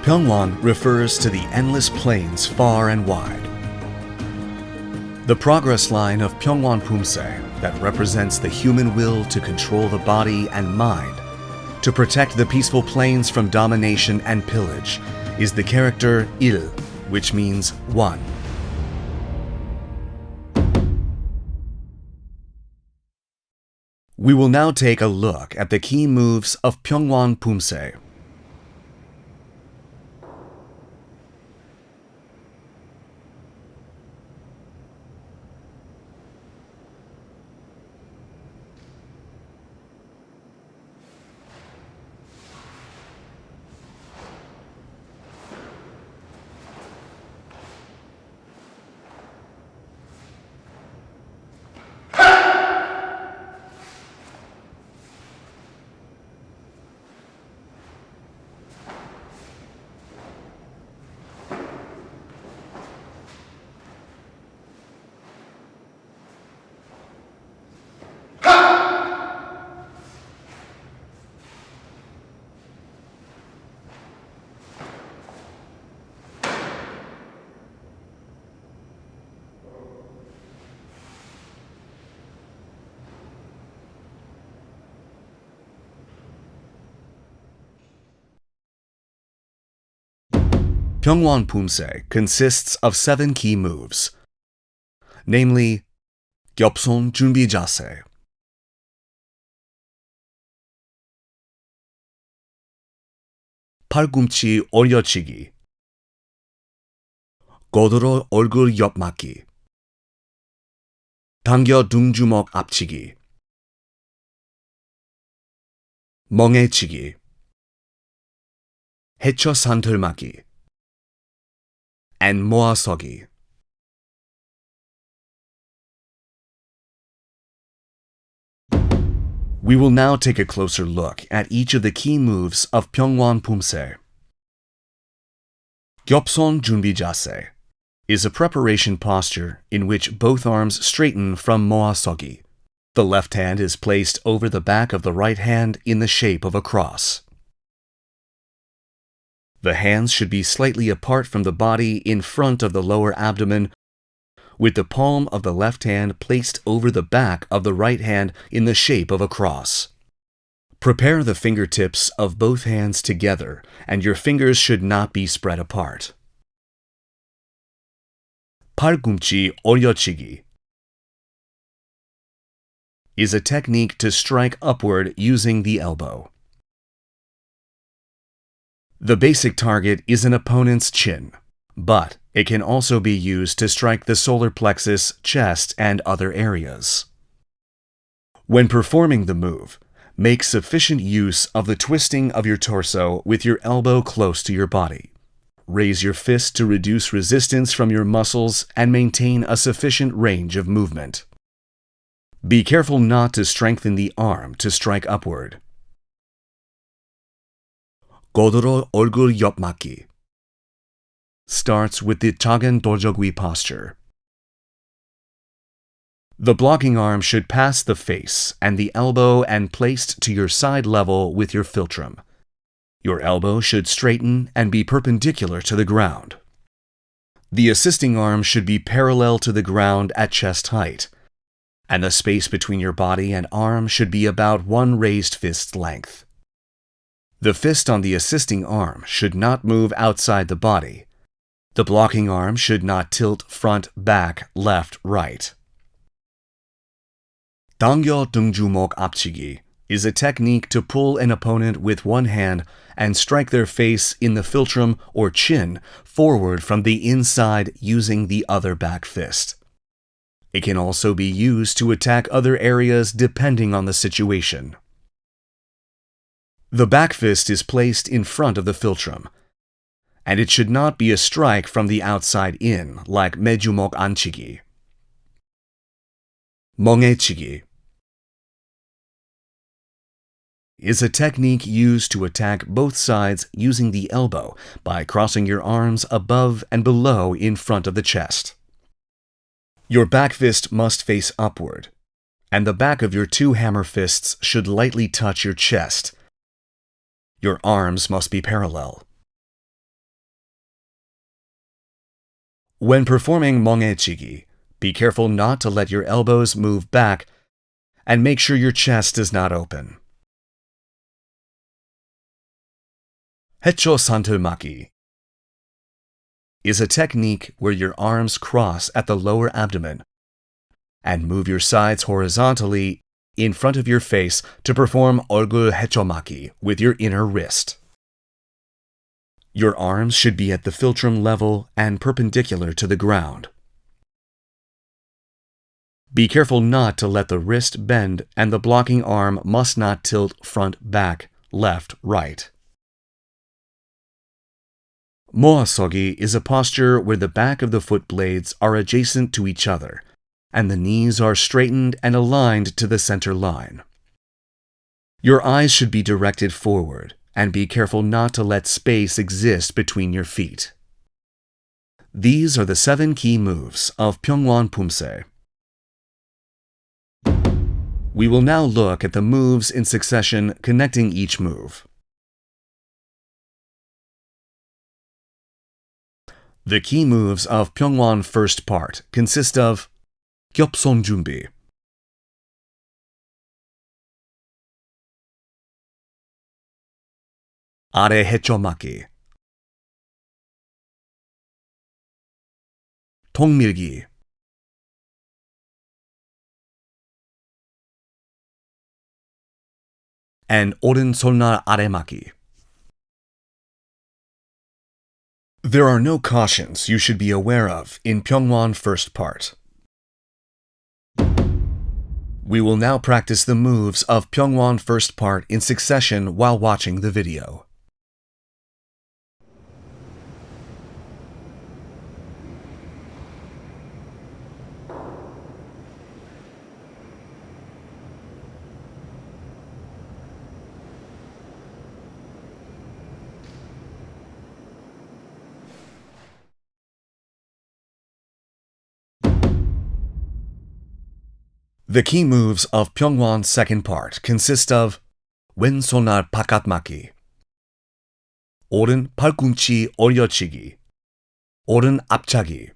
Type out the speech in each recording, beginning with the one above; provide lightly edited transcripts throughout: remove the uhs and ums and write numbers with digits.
Pyongwon refers to the endless plains far and wide. The progress line of Pyongwon Poomsae that represents the human will to control the body and mind, to protect the peaceful plains from domination and pillage, is the character il, which means one. We will now take a look at the key moves of Pyongwon Poomsae. Pyongwon Poomsae consists of 7 key moves, namely 겹손 준비 자세, 팔꿈치 올려치기, 거들어 얼굴 옆 맞기, 당겨 둥주먹 앞치기, 멍해치기, 해쳐 산털맞기, and 모아서기. We will now take a closer look at each of the key moves of Pyongwon Poomsae. 겹손 준비 자세 is a preparation posture in which both arms straighten from 모아서기. The left hand is placed over the back of the right hand in the shape of a cross. The hands should be slightly apart from the body in front of the lower abdomen, with the palm of the left hand placed over the back of the right hand in the shape of a cross. Prepare the fingertips of both hands together, and your fingers should not be spread apart. 팔꿈치 올려치기 is a technique to strike upward using the elbow. The basic target is an opponent's chin, but it can also be used to strike the solar plexus, chest, and other areas. When performing the move, make sufficient use of the twisting of your torso with your elbow close to your body. Raise your fist to reduce resistance from your muscles and maintain a sufficient range of movement. Be careful not to strengthen the arm to strike upward. 거들어 얼굴 옆 맞기 starts with the 작은 돌적위 posture. The blocking arm should pass the face and the elbow and placed to your side level with your philtrum. Your elbow should straighten and be perpendicular to the ground. The assisting arm should be parallel to the ground at chest height, and the space between your body and arm should be about one raised fist's length. The fist on the assisting arm should not move outside the body. The blocking arm should not tilt front, back, left, right. 당겨 등주먹 앞치기 is a technique to pull an opponent with one hand and strike their face in the philtrum or chin forward from the inside using the other back fist. It can also be used to attack other areas depending on the situation. The back fist is placed in front of the philtrum, and it should not be a strike from the outside in, like 매주먹 안치기. 멍해치기 is a technique used to attack both sides using the elbow by crossing your arms above and below in front of the chest. Your back fist must face upward, and the back of your 2 hammer fists should lightly touch your chest. Your arms must be parallel. When performing 멍해지기, be careful not to let your elbows move back and make sure your chest is not open. 해초산들막이 is a technique where your arms cross at the lower abdomen and move your sides horizontally in front of your face to perform 얼굴 해초막이 with your inner wrist. Your arms should be at the philtrum level and perpendicular to the ground. Be careful not to let the wrist bend, and the blocking arm must not tilt front, back, left, right. 모아서기 is a posture where the back of the foot blades are adjacent to each other, and the knees are straightened and aligned to the center line. Your eyes should be directed forward, and be careful not to let space exist between your feet. These are the 7 key moves of Pyongwon Poomsae. We will now look at the moves in succession connecting each move. The key moves of Pyongwon first part consist of 겹손 준비, 아래 해초막기, 통밀기, and 오른손날 아래막기. There are no cautions you should be aware of in Pyongwon first part. We will now practice the moves of Pyongwon first part in succession while watching the video. The key moves of Pyongwon's second part consist of 왼손날 바깥막기, 오른 팔꿈치 올려치기, 오른 앞차기,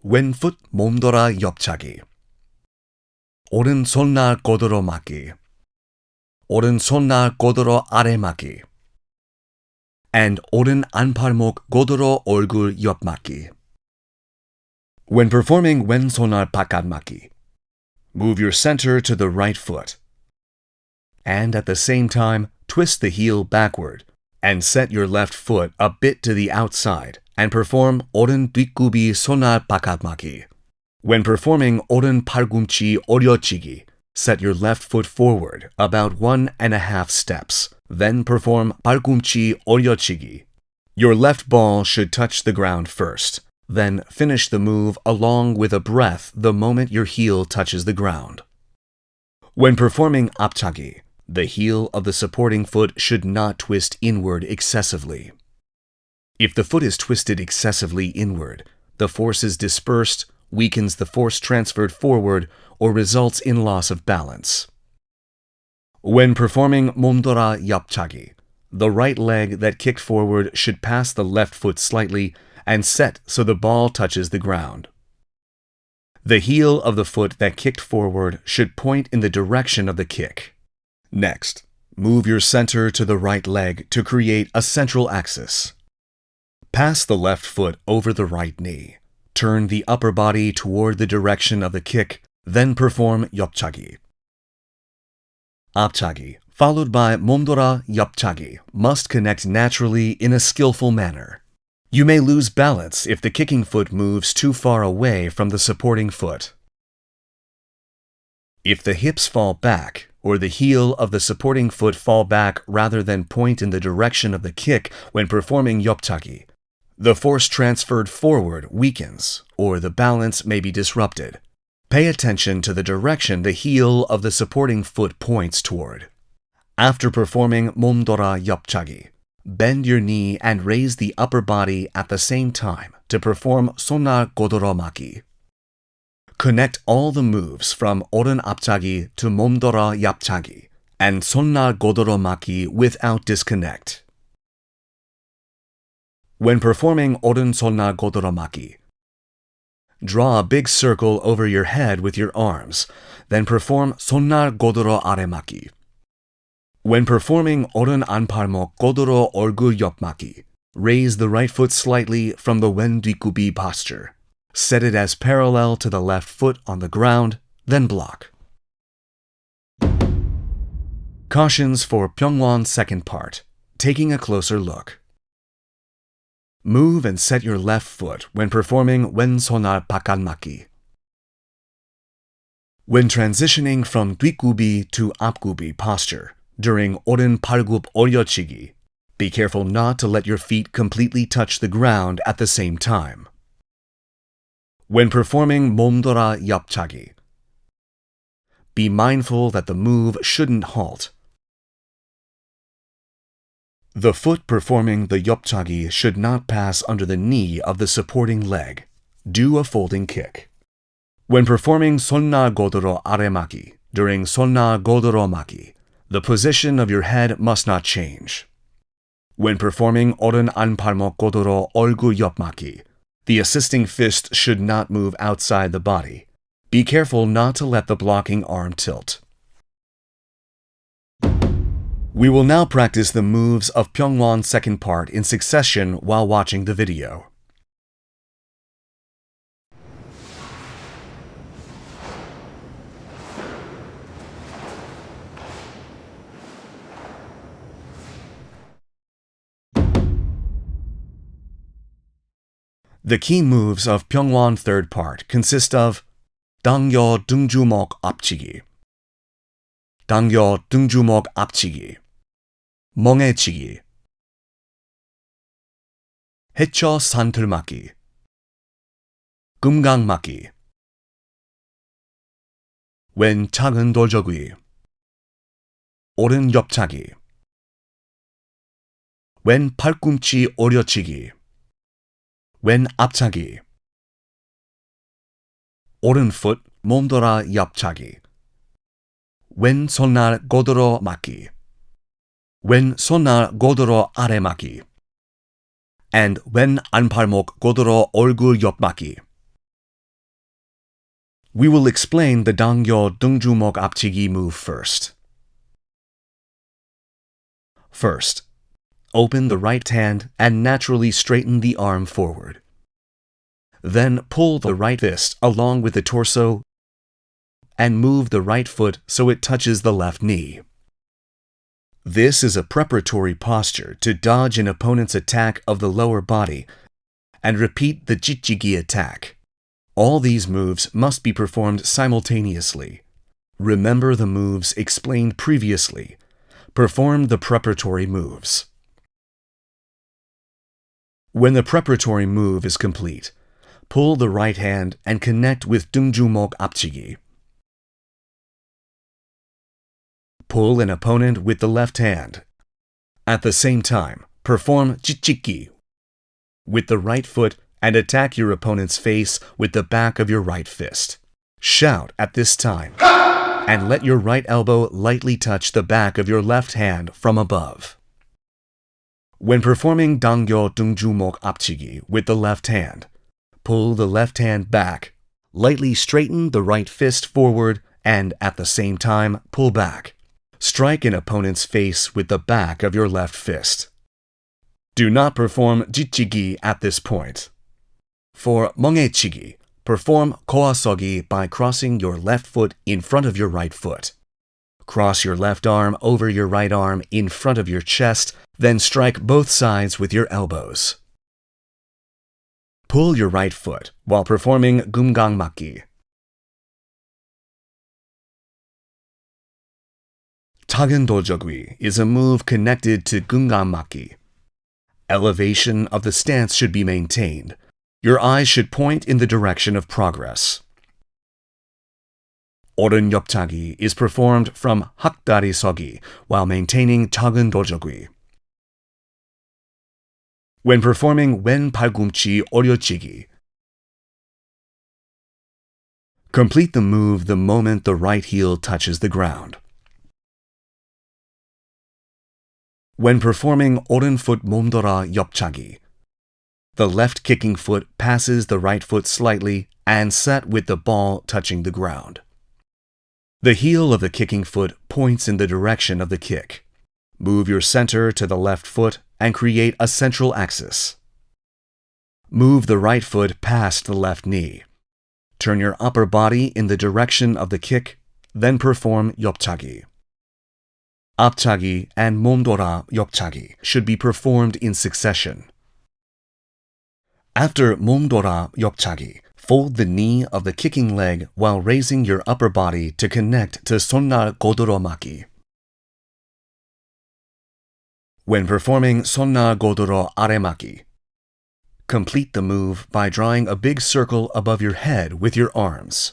왼풋 몸돌아 옆차기, 오른손날 고도로 막기, 오른손날 고도로 아래 막기, and 오른 안팔목 고도로 얼굴 옆 막기. When performing 왼손날 바깥막기, move your center to the right foot, and at the same time twist the heel backward and set your left foot a bit to the outside and perform 오른 뒷굽이 손날 바깥막기. When performing 오른 팔꿈치 올려치기, set your left foot forward about 1.5 steps, then perform 팔꿈치 올려치기. Your left ball should touch the ground first. Then finish the move along with a breath the moment your heel touches the ground. When performing 앞차기, the heel of the supporting foot should not twist inward excessively. If the foot is twisted excessively inward, the force is dispersed, weakens the force transferred forward, or results in loss of balance. When performing 몸돌아 옆차기, the right leg that kicked forward should pass the left foot slightly and set so the ball touches the ground. The heel of the foot that kicked forward should point in the direction of the kick. Next, move your center to the right leg to create a central axis. Pass the left foot over the right knee. Turn the upper body toward the direction of the kick, then perform 옆차기. 앞차기, followed by 몸돌아 옆차기, must connect naturally in a skillful manner. You may lose balance if the kicking foot moves too far away from the supporting foot. If the hips fall back, or the heel of the supporting foot fall back rather than point in the direction of the kick when performing 옆차기, the force transferred forward weakens, or the balance may be disrupted. Pay attention to the direction the heel of the supporting foot points toward. After performing 몸돌아 옆차기, bend your knee and raise the upper body at the same time to perform 손날 고도로 막기. Connect all the moves from 오른 앞차기 to 몸돌아 옆차기 and 손날 고도로 막기 without disconnect. When performing 오른손날 고드로 막기, draw a big circle over your head with your arms, then perform 손날 고드로 아래 막기. When performing 오른 안팔목 고드로 얼굴 옆 막기, raise the right foot slightly from the 왼 뒷굽이 posture. Set it as parallel to the left foot on the ground, then block. Cautions for Pyongwon second part. Taking a closer look. Move and set your left foot when performing 왼손날 바깥막기. When transitioning from 뒷굽이 to 앞굽이 posture during 오른 팔굽 올려치기, be careful not to let your feet completely touch the ground at the same time. When performing 몸돌아 옆차기, be mindful that the move shouldn't halt. The foot performing the 옆차기 should not pass under the knee of the supporting leg. Do a folding kick. When performing 손날 고드로 아래막기 during 손날 고드로 막기, the position of your head must not change. When performing 오른 안팔목 고드로 얼굴 옆 막기, the assisting fist should not move outside the body. Be careful not to let the blocking arm tilt. We will now practice the moves of Pyongwon second part in succession while watching the video. The key moves of Pyongwon third part consist of 당겨 등주먹 앞치기, 당겨 등주먹 앞치기, 멍해치기, 헤쳐 산틀맞기, 금강맞기, 왼 작은 돌적위, 오른 옆차기, 왼 팔꿈치 오려치기, 왼 앞차기, 오른풋 몸돌아 옆차기, 왼 손날 고드로 막기, 왼 손날 고드로 아래 막기, and 왼 안팔목 고드로 얼굴 옆 막기. We will explain the 당겨 등주먹 앞치기 move first. First, open the right hand and naturally straighten the arm forward. Then pull the right fist along with the torso and move the right foot so it touches the left knee. This is a preparatory posture to dodge an opponent's attack of the lower body and repeat the jijigi attack. All these moves must be performed simultaneously. Remember the moves explained previously. Perform the preparatory moves. When the preparatory move is complete, pull the right hand and connect with 등주먹 앞치기. Pull an opponent with the left hand. At the same time, perform jijigi with the right foot and attack your opponent's face with the back of your right fist. Shout at this time and let your right elbow lightly touch the back of your left hand from above. When performing 당겨 등주먹 앞치기 with the left hand, pull the left hand back, lightly straighten the right fist forward, and at the same time pull back. Strike an opponent's face with the back of your left fist. Do not perform jijigi at this point. For 멍해치기, perform 고아서기 by crossing your left foot in front of your right foot. Cross your left arm over your right arm in front of your chest, then strike both sides with your elbows. Pull your right foot while performing 금강맞기. 작은 돌적위 is a move connected to 금강맞기. Elevation of the stance should be maintained. Your eyes should point in the direction of progress. 오른 옆차기 is performed from 학다리 서기 while maintaining 작은 돌적위. When performing 왼 팔꿈치 오려치기, complete the move the moment the right heel touches the ground. When performing 오른풋 몸돌아 옆차기, The left kicking foot passes the right foot slightly and set with the ball touching the ground. The heel of the kicking foot points in the direction of the kick. Move your center to the left foot and create a central axis. Move the right foot past the left knee. Turn your upper body in the direction of the kick, then perform 옆차기. 앞차기 and 몸돌아 옆차기 should be performed in succession. After 몸돌아 옆차기, fold the knee of the kicking leg while raising your upper body to connect to 손날 고드러맞기. When performing 손날 고드러 아래맞기, complete the move by drawing a big circle above your head with your arms.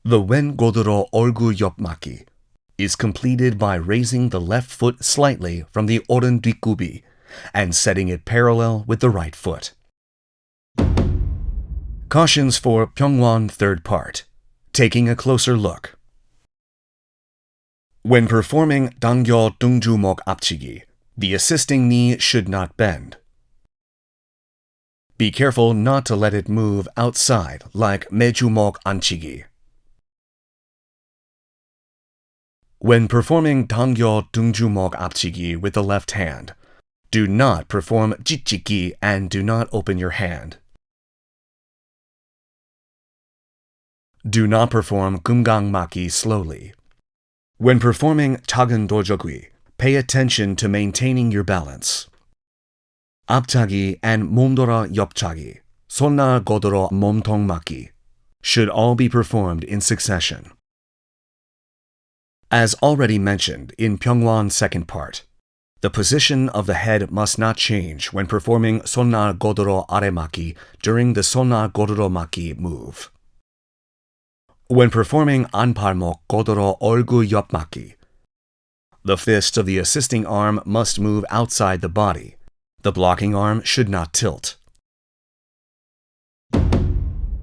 The 왼 고드러 얼굴 옆맞기 is completed by raising the left foot slightly from the 오른 뒷굽이 and setting it parallel with the right foot. Cautions for Pyongwon third part. Taking a closer look. When performing 당겨 등주먹 앞치기, the assisting knee should not bend. Be careful not to let it move outside like 매주먹 안치기. When performing 당겨 등주먹 앞치기 with the left hand, do not perform 찌찌기 and do not open your hand. Do not perform 금강맞기 slowly. When performing 작은 도저귀, pay attention to maintaining your balance. 앞차기 and 몸돌아 옆차기, 손날 고드러 몸통맞기, should all be performed in succession. As already mentioned in Pyongwon's second part, the position of the head must not change when performing 손날 고드러 아래맞기 during the 손날 고드러맞기 move. When performing 안팔목 고드러 얼굴 옆맞기, the fist of the assisting arm must move outside the body. The blocking arm should not tilt.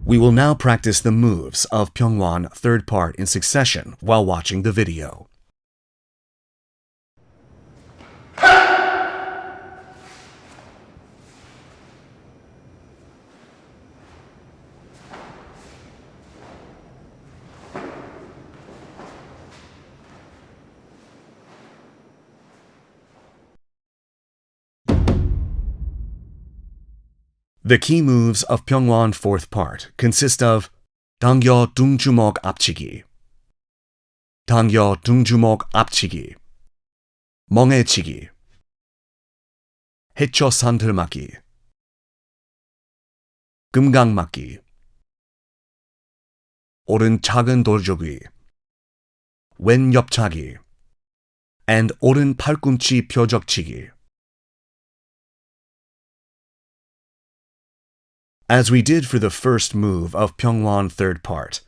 We will now practice the moves of Pyongwon third part in succession while watching the video. The key moves of Pyongwon fourth part consist of 당겨 등주먹 앞치기, 당겨 등주먹 앞치기, 멍해치기, 해쳐 산들맞기, 금강맞기, 오른 작은 돌저귀, 왼 옆차기, and 오른 팔꿈치 표적치기. As we did for the first move of Pyongwon third part,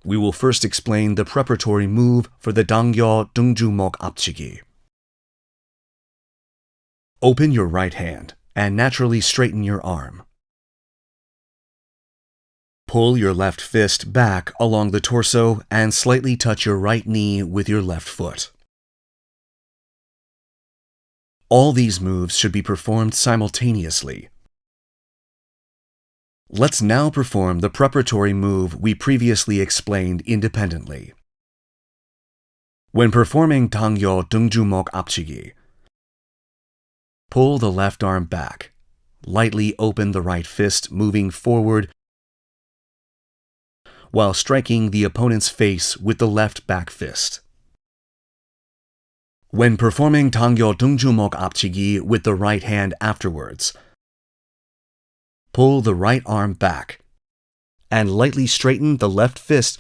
we will first explain the preparatory move for the 당겨 등주먹 앞치기. Open your right hand and naturally straighten your arm. Pull your left fist back along the torso and slightly touch your right knee with your left foot. All these moves should be performed simultaneously. Let's now perform the preparatory move we previously explained independently. When performing 당겨 등주먹 앞치기, pull the left arm back. Lightly open the right fist, moving forward while striking the opponent's face with the left back fist. When performing 당겨 등주먹 앞치기 with the right hand afterwards, pull the right arm back and lightly straighten the left fist,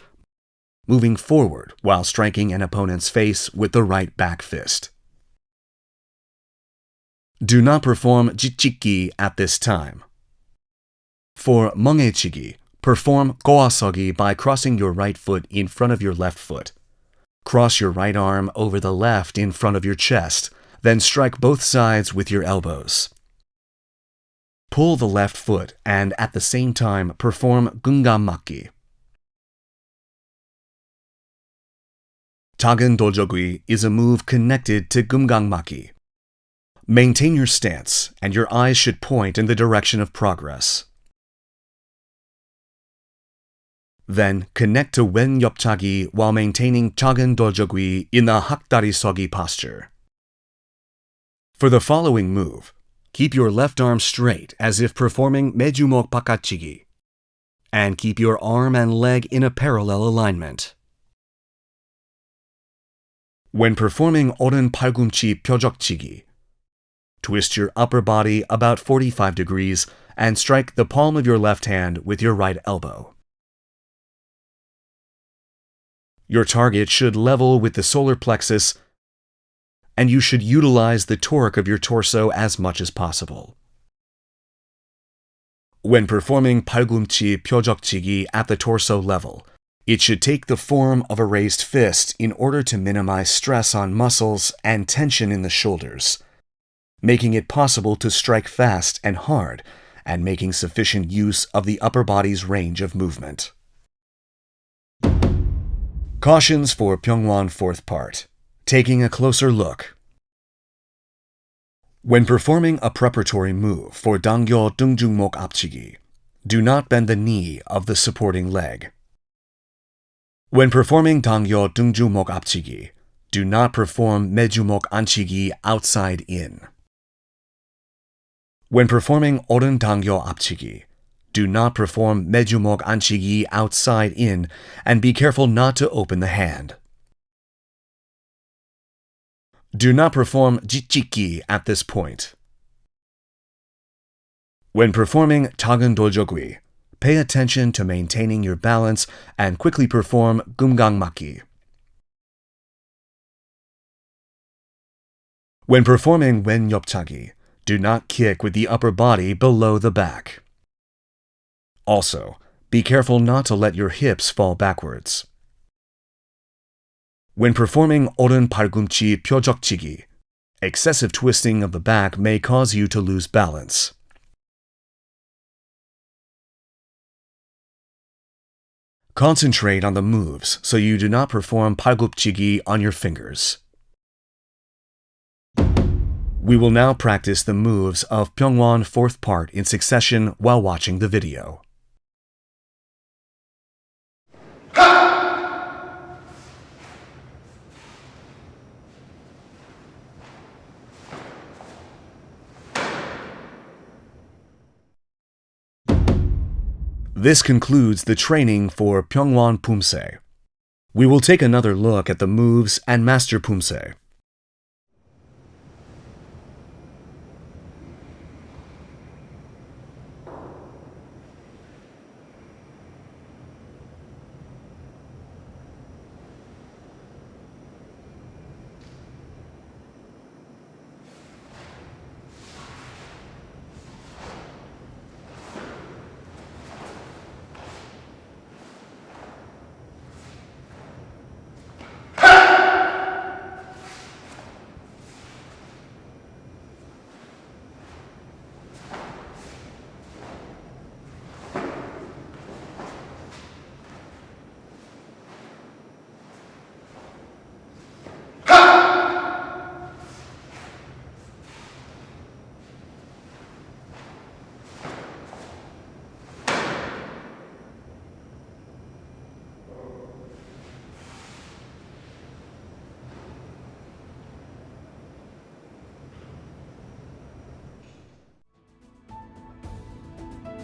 moving forward while striking an opponent's face with the right back fist. Do not perform 찌찌기 at this time. For 멍해치기, perform 꼬아서기 by crossing your right foot in front of your left foot. Cross your right arm over the left in front of your chest, then strike both sides with your elbows. Pull the left foot and at the same time perform 금강맞기. 작은 도저귀 is a move connected to 금강맞기. Maintain your stance, and your eyes should point in the direction of progress. Then connect to wen 옆차기 while maintaining 작은 돌적이 in the hak다리 서기 posture. For the following move, keep your left arm straight as if performing 매주먹 바깥치기, and keep your arm and leg in a parallel alignment. When performing 오른 팔꿈치 펴적치기, twist your upper body about 45 degrees and strike the palm of your left hand with your right elbow. Your target should level with the solar plexus, and you should utilize the torque of your torso as much as possible. When performing 팔꿈치 펴적치기 at the torso level, it should take the form of a raised fist in order to minimize stress on muscles and tension in the shoulders, making it possible to strike fast and hard and making sufficient use of the upper body's range of movement. Cautions for Pyongwon fourth part. Taking a closer look. When performing a preparatory move for 당겨 등중목 앞치기, do not bend the knee of the supporting leg. When performing 당겨 등중목 앞치기, do not perform 매주목 안치기 outside in. When performing 오른 당겨 앞치기, do not perform 매주목 안치기 outside in, and be careful not to open the hand. Do not perform 지치기 at this point. When performing 작은 돌적이, pay attention to maintaining your balance and quickly perform 금강맞기. When performing wen 옆차기, do not kick with the upper body below the back. Also, be careful not to let your hips fall backwards. When performing 오른 팔꿈치 펴적치기, excessive twisting of the back may cause you to lose balance. Concentrate on the moves so you do not perform 팔굽치기 on your fingers. We will now practice the moves of Pyongwon fourth part in succession while watching the video. This concludes the training for Pyongwon Poomsae. We will take another look at the moves and Master Poomsae.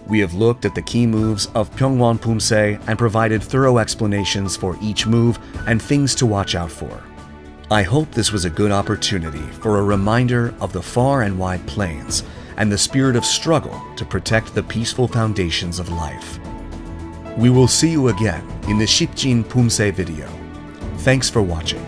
We have looked at the key moves of Pyongwon Poomsae and provided thorough explanations for each move and things to watch out for. I hope this was a good opportunity for a reminder of the far and wide plains and the spirit of struggle to protect the peaceful foundations of life. We will see you again in the Shipjin Poomsae video. Thanks for watching.